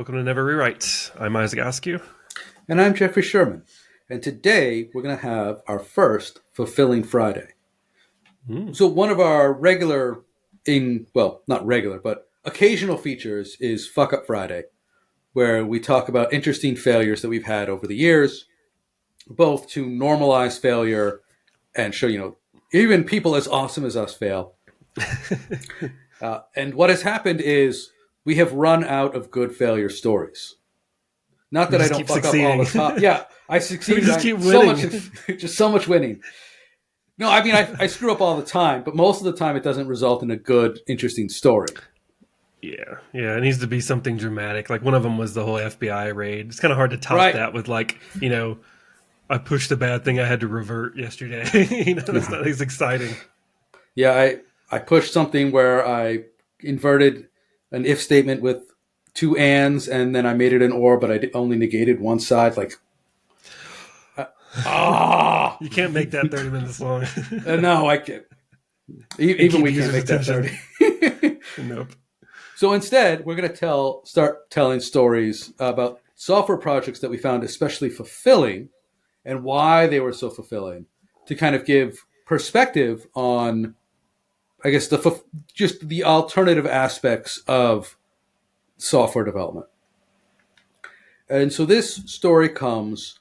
Welcome to Never Rewrite. I'm Isaac Askew. And I'm Jeffrey Sherman. And today we're going to have our first Fulfilling Friday. So one of our not regular, but occasional features is Fuck Up Friday, where we talk about interesting failures that we've had over the years, both to normalize failure and show, even people as awesome as us fail. And what has happened is we have run out of good failure stories. Not that I don't fuck up all the time. Yeah, I succeed. We just keep winning. Just so much winning. No, I mean, I screw up all the time, but most of the time it doesn't result in a good, interesting story. Yeah, it needs to be something dramatic. Like one of them was the whole FBI raid. It's kind of hard to top that with I pushed a bad thing I had to revert yesterday. That's not as exciting. Yeah, I pushed something where I inverted an if statement with two ands, and then I made it an or, but I only negated one side. You can't make that 30 minutes long. No, I can't. Even we can't make that 30. Nope. So instead, we're going to start telling stories about software projects that we found especially fulfilling and why they were so fulfilling, to kind of give perspective on, I guess, just the alternative aspects of software development. And so this story comes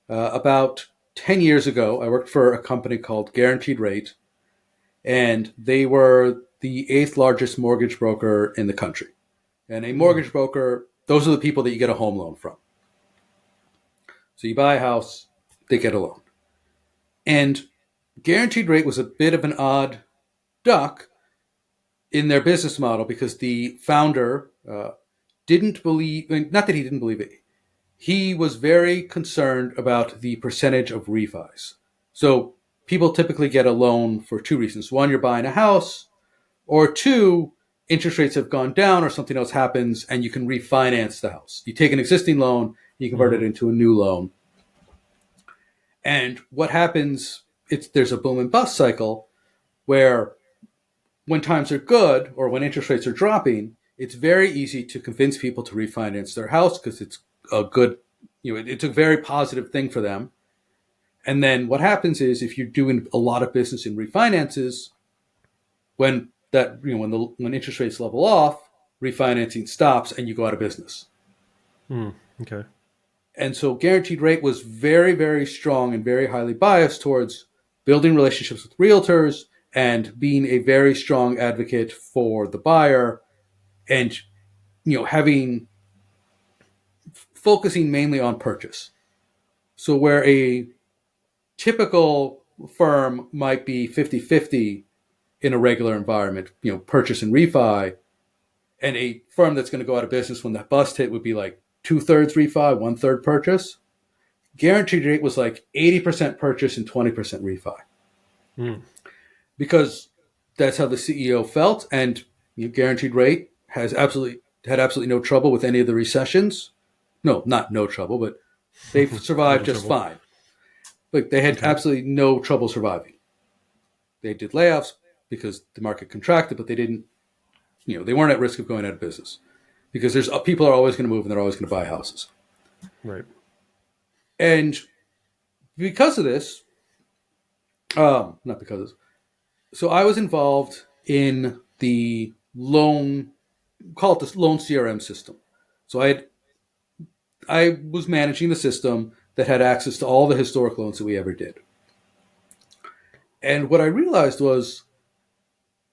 about 10 years ago. I worked for a company called Guaranteed Rate, and they were the 8th largest mortgage broker in the country. And a mortgage broker, those are the people that you get a home loan from. So you buy a house, they get a loan. And Guaranteed Rate was a bit of an odd duck in their business model because the founder didn't believe, not that he didn't believe it, he was very concerned about the percentage of refis. So people typically get a loan for two reasons. One, you're buying a house, or two, interest rates have gone down or something else happens and you can refinance the house. You take an existing loan, you convert it into a new loan. And what happens, there's a boom and bust cycle where when times are good or when interest rates are dropping, it's very easy to convince people to refinance their house because it's a good, it's a very positive thing for them. And then what happens is if you're doing a lot of business in refinances, when interest rates level off, refinancing stops and you go out of business. Okay. And so Guaranteed Rate was very, very strong and very highly biased towards building relationships with realtors and being a very strong advocate for the buyer, and focusing mainly on purchase. So where a typical firm might be 50-50 in a regular environment, purchase and refi, and a firm that's going to go out of business when that bust hit would be like 2/3 refi, 1/3 purchase. Guaranteed Rate was like 80% purchase and 20% refi. Because that's how the CEO felt, and Guaranteed Rate had absolutely no trouble with any of the recessions. No, not no trouble, but they've survived just fine. Like they had absolutely no trouble surviving. They did layoffs because the market contracted, but they didn't, they weren't at risk of going out of business because people are always going to move and they're always going to buy houses. Right. And because of this, not because of this, so I was involved in the call it the loan CRM system. So I was managing the system that had access to all the historic loans that we ever did. And what I realized was,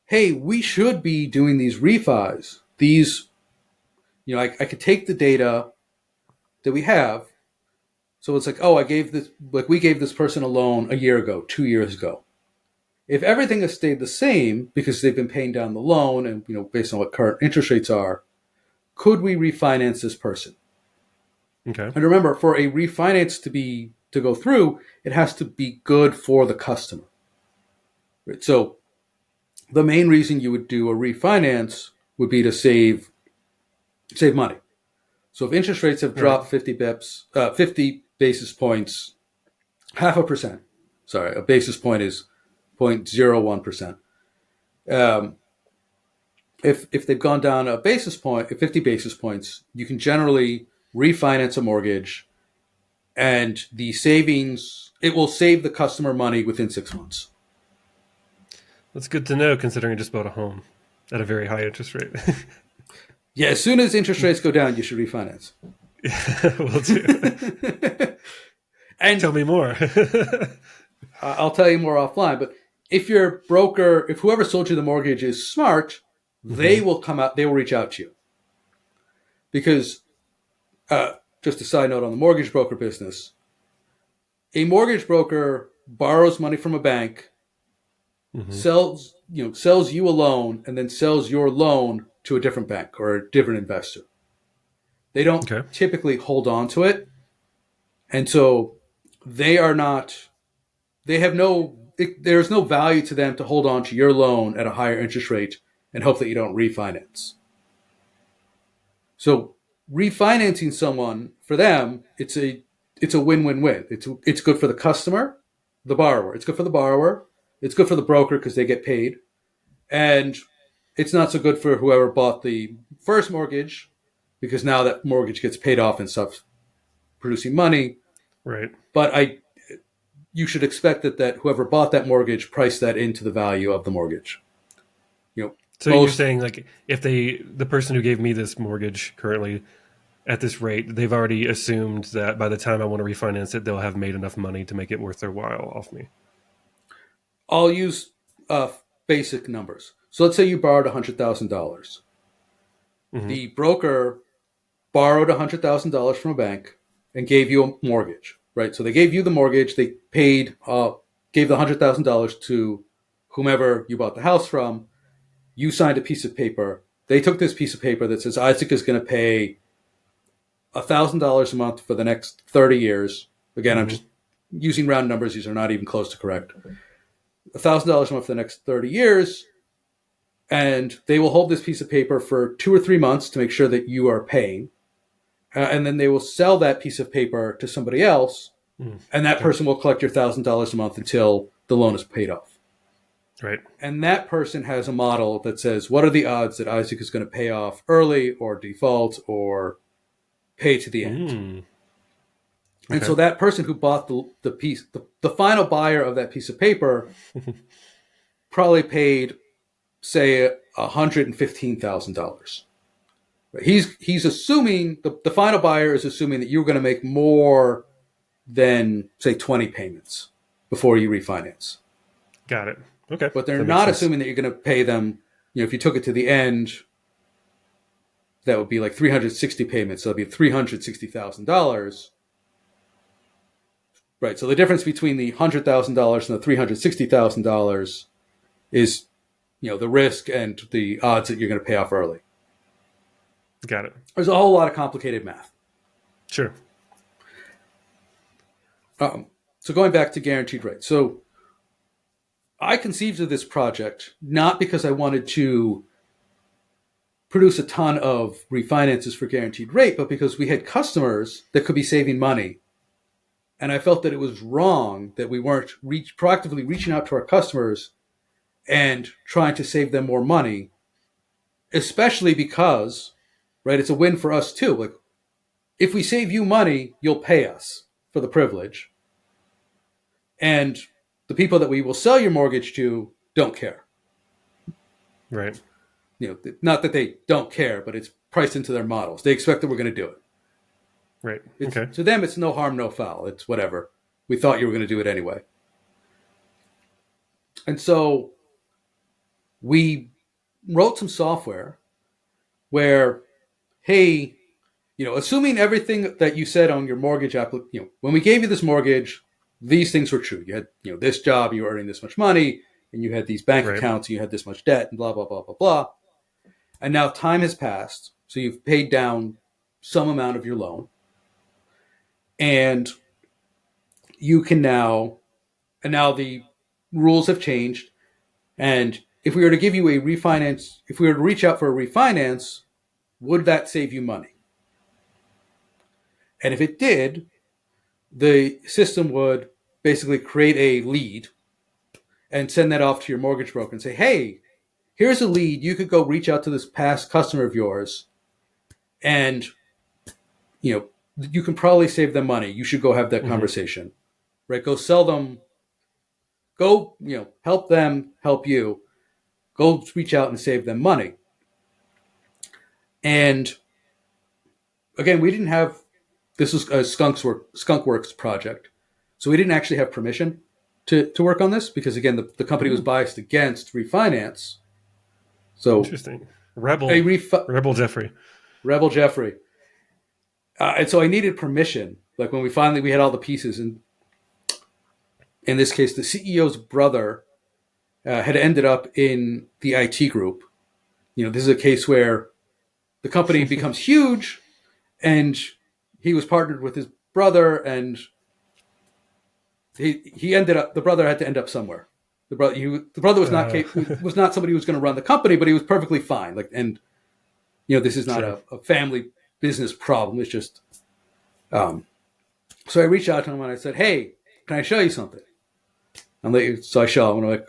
hey, we should be doing these refis. I could take the data that we have. So it's like, oh, we gave this person a loan a year ago, 2 years ago. If everything has stayed the same because they've been paying down the loan and, based on what current interest rates are, could we refinance this person? Okay. And remember, for a refinance to go through, it has to be good for the customer. Right? So the main reason you would do a refinance would be to save money. So if interest rates have dropped 50 basis points, 0.5%. Sorry, a basis point is 0.01%. if they've gone down a basis point, 50 basis points, you can generally refinance a mortgage, and the savings, it will save the customer money within 6 months. That's good to know, considering I just bought a home at a very high interest rate. Yeah, as soon as interest rates go down, you should refinance. Will do. And tell me more. I'll tell you more offline. But if your broker, if whoever sold you the mortgage is smart, they will come out. They will reach out to you. Because, just a side note on the mortgage broker business, a mortgage broker borrows money from a bank, sells you a loan, and then sells your loan to a different bank or a different investor. They don't typically hold on to it. And so there's no value to them to hold on to your loan at a higher interest rate and hope that you don't refinance. So refinancing someone, for them, it's a win-win-win. It's good for the customer, the borrower. It's good for the borrower. It's good for the broker because they get paid. And it's not so good for whoever bought the first mortgage, because now that mortgage gets paid off and stops producing money. Right. But you should expect that whoever bought that mortgage priced that into the value of the mortgage. So you're saying, like, if the person who gave me this mortgage currently at this rate, they've already assumed that by the time I want to refinance it, they'll have made enough money to make it worth their while off me. I'll use basic numbers. So let's say you borrowed $100,000. The broker borrowed $100,000 from a bank and gave you a mortgage, right? So they gave you the mortgage. They gave the $100,000 to whomever you bought the house from. You signed a piece of paper. They took this piece of paper that says Isaac is going to pay $1,000 a month for the next 30 years. Again, I'm just using round numbers. These are not even close to correct. $1,000 a month for the next 30 years. And they will hold this piece of paper for 2 or 3 months to make sure that you are paying. And then they will sell that piece of paper to somebody else. And that person will collect your $1,000 a month until the loan is paid off. Right. And that person has a model that says, what are the odds that Isaac is going to pay off early or default or pay to the end? And so that person who bought the piece, the final buyer of that piece of paper probably paid, say, $115,000. He's assuming, the final buyer is assuming that you're going to make more than, say, 20 payments before you refinance. Got it. Okay. But they're not assuming that you're going to pay them, if you took it to the end, that would be like 360 payments. So it'd be $360,000. Right. So the difference between the $100,000 and the $360,000 is, the risk and the odds that you're going to pay off early. Got it. There's a whole lot of complicated math. Sure. So going back to guaranteed rate. So I conceived of this project not because I wanted to produce a ton of refinances for guaranteed rate, but because we had customers that could be saving money. And I felt that it was wrong that we weren't proactively reaching out to our customers and trying to save them more money, especially because, right, it's a win for us too. Like, if we save you money, you'll pay us for the privilege. And the people that we will sell your mortgage to don't care. Right. Not that they don't care, but it's priced into their models. They expect that we're going to do it. Right. To them, it's no harm, no foul. It's whatever. We thought you were going to do it anyway. And so we wrote some software where, hey, assuming everything that you said on your mortgage application, when we gave you this mortgage, these things were true. You had, this job, you were earning this much money, and you had these bank accounts, and you had this much debt, and blah, blah, blah, blah, blah. And now time has passed, so you've paid down some amount of your loan. And you can now the rules have changed. And if we were to give you a refinance, if we were to reach out for a refinance, would that save you money? And if it did, the system would basically create a lead and send that off to your mortgage broker and say, hey, here's a lead. You could go reach out to this past customer of yours, and you can probably save them money. You should go have that conversation, right? Go sell them. Go, help them help you. Go reach out and save them money. And again, we didn't have. This was a Skunkworks project, so we didn't actually have permission to work on this because again, the company was biased against refinance. So interesting. Rebel Jeffrey. Rebel Jeffrey. And so I needed permission. Like when we had all the pieces, and in this case, the CEO's brother had ended up in the IT group. This is a case where the company becomes huge, and he was partnered with his brother, and he ended up. The brother had to end up somewhere. The brother was not was not somebody who was going to run the company, but he was perfectly fine. This is not a family business problem. It's just. So I reached out to him and I said, "Hey, can I show you something?" So I show him and I'm like,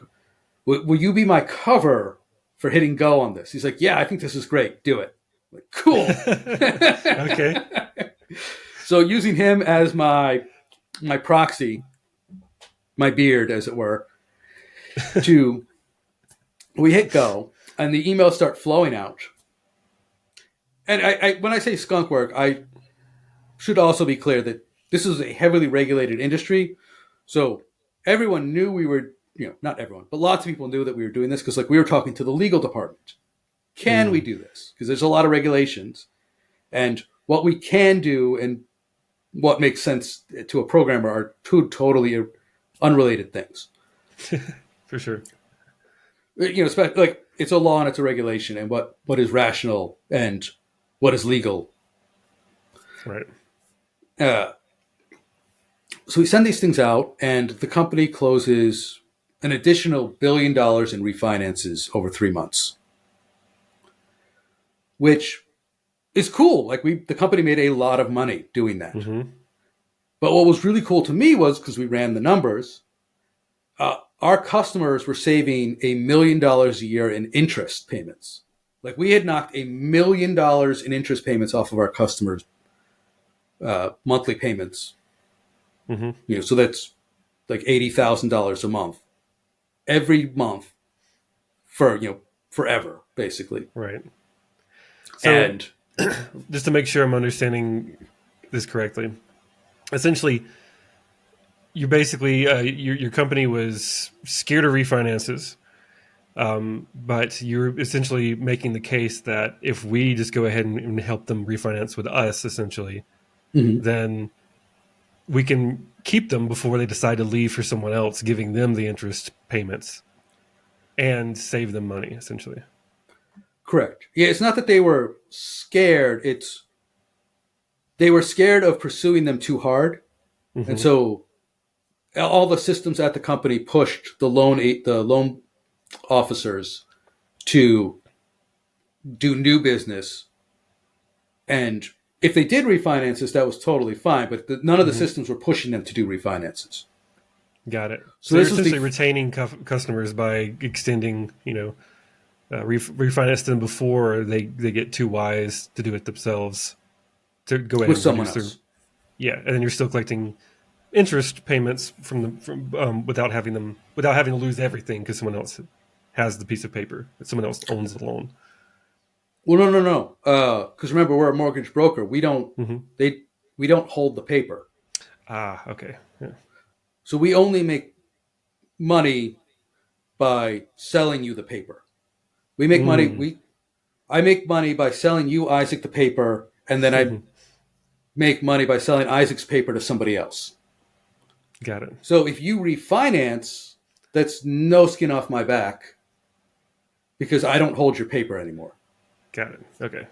"Will you be my cover for hitting go on this?" He's like, "Yeah, I think this is great. Do it." I'm like, cool. Okay. So using him as my proxy, my beard, as it were, we hit go, and the emails start flowing out. And I when I say skunk work, I should also be clear that this is a heavily regulated industry. So everyone knew we were, not everyone, but lots of people knew that we were doing this because we were talking to the legal department. Can we do this? Because there's a lot of regulations. And what we can do and what makes sense to a programmer are two totally unrelated things. For sure. It's a law and it's a regulation, and what is rational and what is legal. Right. So we send these things out, and the company closes an additional $1 billion in refinances over 3 months, which is cool. The company made a lot of money doing that. Mm-hmm. But what was really cool to me was, because we ran the numbers, our customers were saving $1 million a year in interest payments. We had knocked $1 million in interest payments off of our customers' monthly payments. Mm-hmm. So that's $80,000 a month, every month for forever, basically. Right. So, and just to make sure I'm understanding this correctly, essentially, you basically your company was scared of refinances, but you're essentially making the case that if we just go ahead and help them refinance with us, essentially, then we can keep them before they decide to leave for someone else, giving them the interest payments and save them money, essentially. Correct. Yeah, it's not that they were scared. They were scared of pursuing them too hard. Mm-hmm. And so all the systems at the company pushed the loan officers to do new business. And if they did refinances, that was totally fine. But none of the systems were pushing them to do refinances. Got it. So they're essentially retaining customers by extending, refinance them before they get too wise to do it themselves. To go ahead with someone else. And then you're still collecting interest payments from without having to lose everything because someone else has the piece of paper. Someone else owns the loan. Well, no. Because remember, we're a mortgage broker. We don't we don't hold the paper. Ah, okay. Yeah. So we only make money by selling you the paper. We make money. I make money by selling you, Isaac, the paper, and then I make money by selling Isaac's paper to somebody else. Got it. So if you refinance, that's no skin off my back because I don't hold your paper anymore. Got it. Okay.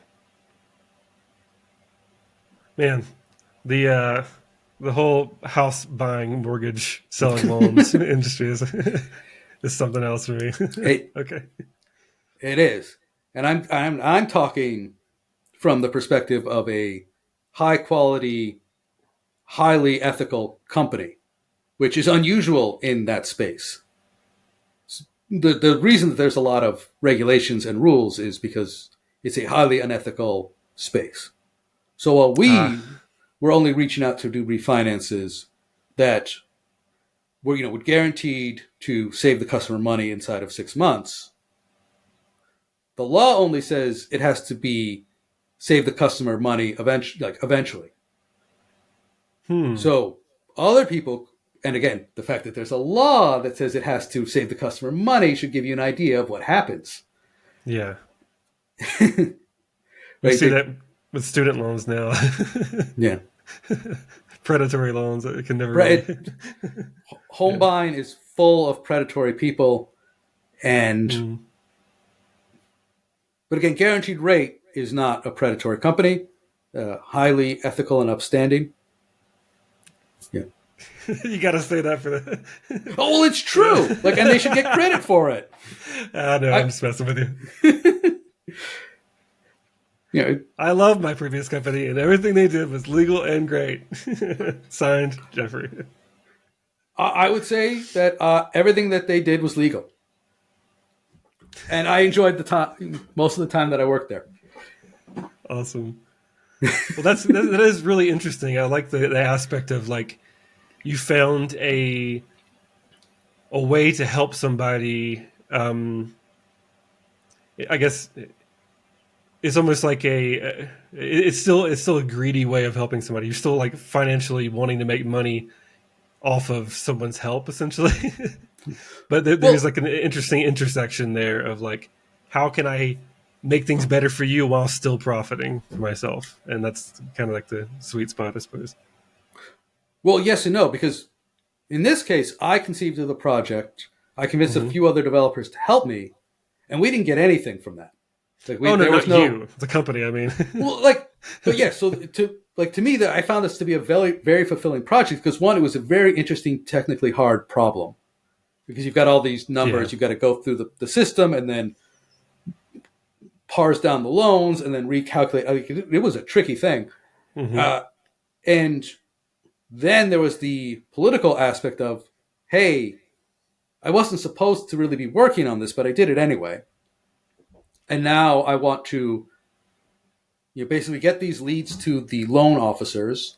Man, the whole house buying, mortgage, selling loans industry is something else for me. Okay. It is. And I'm talking from the perspective of a high quality, highly ethical company, which is unusual in that space. the reason that there's a lot of regulations and rules is because it's a highly unethical space. So while we were only reaching out to do refinances that were guaranteed to save the customer money inside of 6 months, the law only says it has to be save the customer money eventually. So other people, and again, the fact that there's a law that says it has to save the customer money should give you an idea of what happens. Yeah. Right? We see that with student loans now. Yeah. Predatory loans that can never... Right. Home buying is full of predatory people. And but again, Guaranteed Rate is not a predatory company. Highly ethical and upstanding. Yeah. You got to say that for the... Oh, well, it's true. And they should get credit for it. I know, I'm just messing with you. I love my previous company, and everything they did was legal and great. Signed, Jeffrey. I would say that everything that they did was legal. And I enjoyed the time, most of the time that I worked there. Awesome. Well, that is really interesting. I like the aspect of you found a way to help somebody. I guess it's almost like it's still a greedy way of helping somebody. You're still financially wanting to make money off of someone's help, essentially. But there's an interesting intersection there of how can I make things better for you while still profiting for myself? And that's kind of the sweet spot, I suppose. Well, yes and no, because in this case, I conceived of the project. I convinced a few other developers to help me, and we didn't get anything from that. Not you, the company. I mean, well, but yeah. So to me, that I found this to be a very, very fulfilling project because one, it was a very interesting, technically hard problem because you've got all these numbers, you've got to go through the system and then parse down the loans and then recalculate. It was a tricky thing, and then there was the political aspect of, hey, I wasn't supposed to really be working on this, but I did it anyway. And now I want to basically get these leads to the loan officers.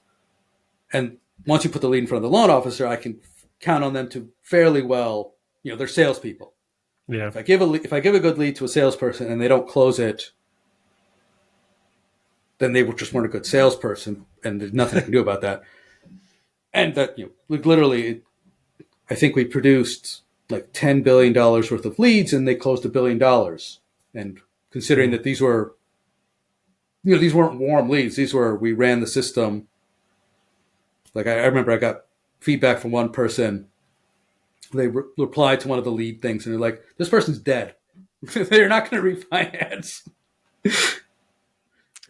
And once you put the lead in front of the loan officer, I can count on them to fairly well, they're salespeople. Yeah. If I give a good lead to a salesperson and they don't close it, then they just weren't a good salesperson, and there's nothing I can do about that. And that, literally, I think we produced $10 billion worth of leads, and they closed $1 billion. And considering that these were, these weren't warm leads, we ran the system. I remember I got feedback from one person. They replied to one of the lead things, and they're like, "This person's dead. They're not going to refinance." It's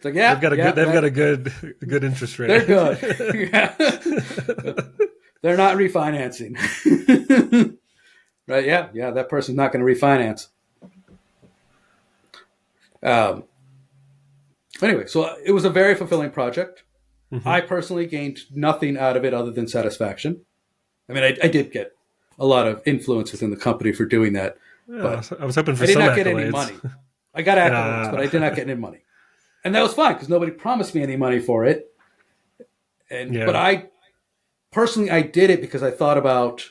yeah, they've got a good interest rate. They're good. Yeah. They're not refinancing. Right? Yeah. That person's not going to refinance. Anyway, so it was a very fulfilling project. I personally gained nothing out of it other than satisfaction. I mean, I did get a lot of influence within the company for doing that. Yeah, but I was hoping for I did some not accolades. get any money. I got accolades, but I did not get any money. And that was fine because nobody promised me any money for it. But I did it because I thought about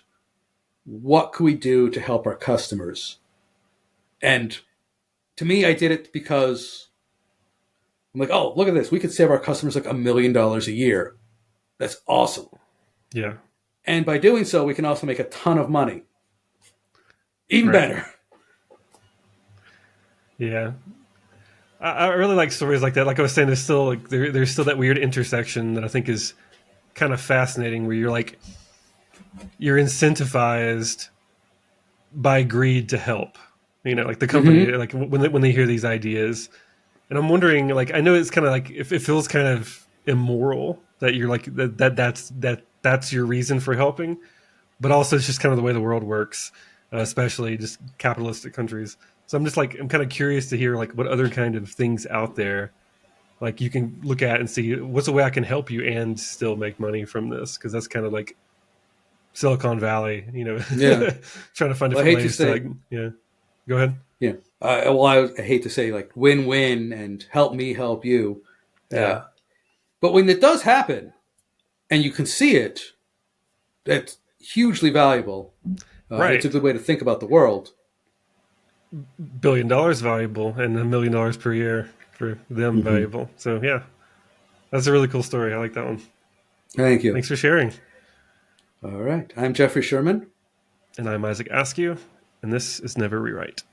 what could we do to help our customers. And to me, I did it because I'm like, oh, look at this. We could save our customers $1 million a year. That's awesome. Yeah. And by doing so, we can also make a ton of money. Even better. Yeah. I really like stories like that. Like I was saying, there's still there's still that weird intersection that I think is kind of fascinating, where you're incentivized by greed to help. The company, when they hear these ideas, and I'm wondering, I know it's kind of if it feels kind of immoral that you're that's your reason for helping, but also it's just kind of the way the world works, especially just capitalistic countries. So I'm just I'm kind of curious to hear what other kind of things out there you can look at and see what's a way I can help you and still make money from this, because that's kind of Silicon Valley, Yeah. trying to find Well, I different hate to ways say, to, yeah. Go ahead. yeah. Well, I hate to say like win-win and help me help you. Yeah. But when it does happen and you can see it, it's hugely valuable. It's Right. a good way to think about the world. $1 billion valuable and $1 million per year for them Mm-hmm. valuable. So yeah, that's a really cool story. I like that one. Thank you. Thanks for sharing. All right. I'm Jeffrey Sherman. And I'm Isaac Askew, and this is Never Rewrite.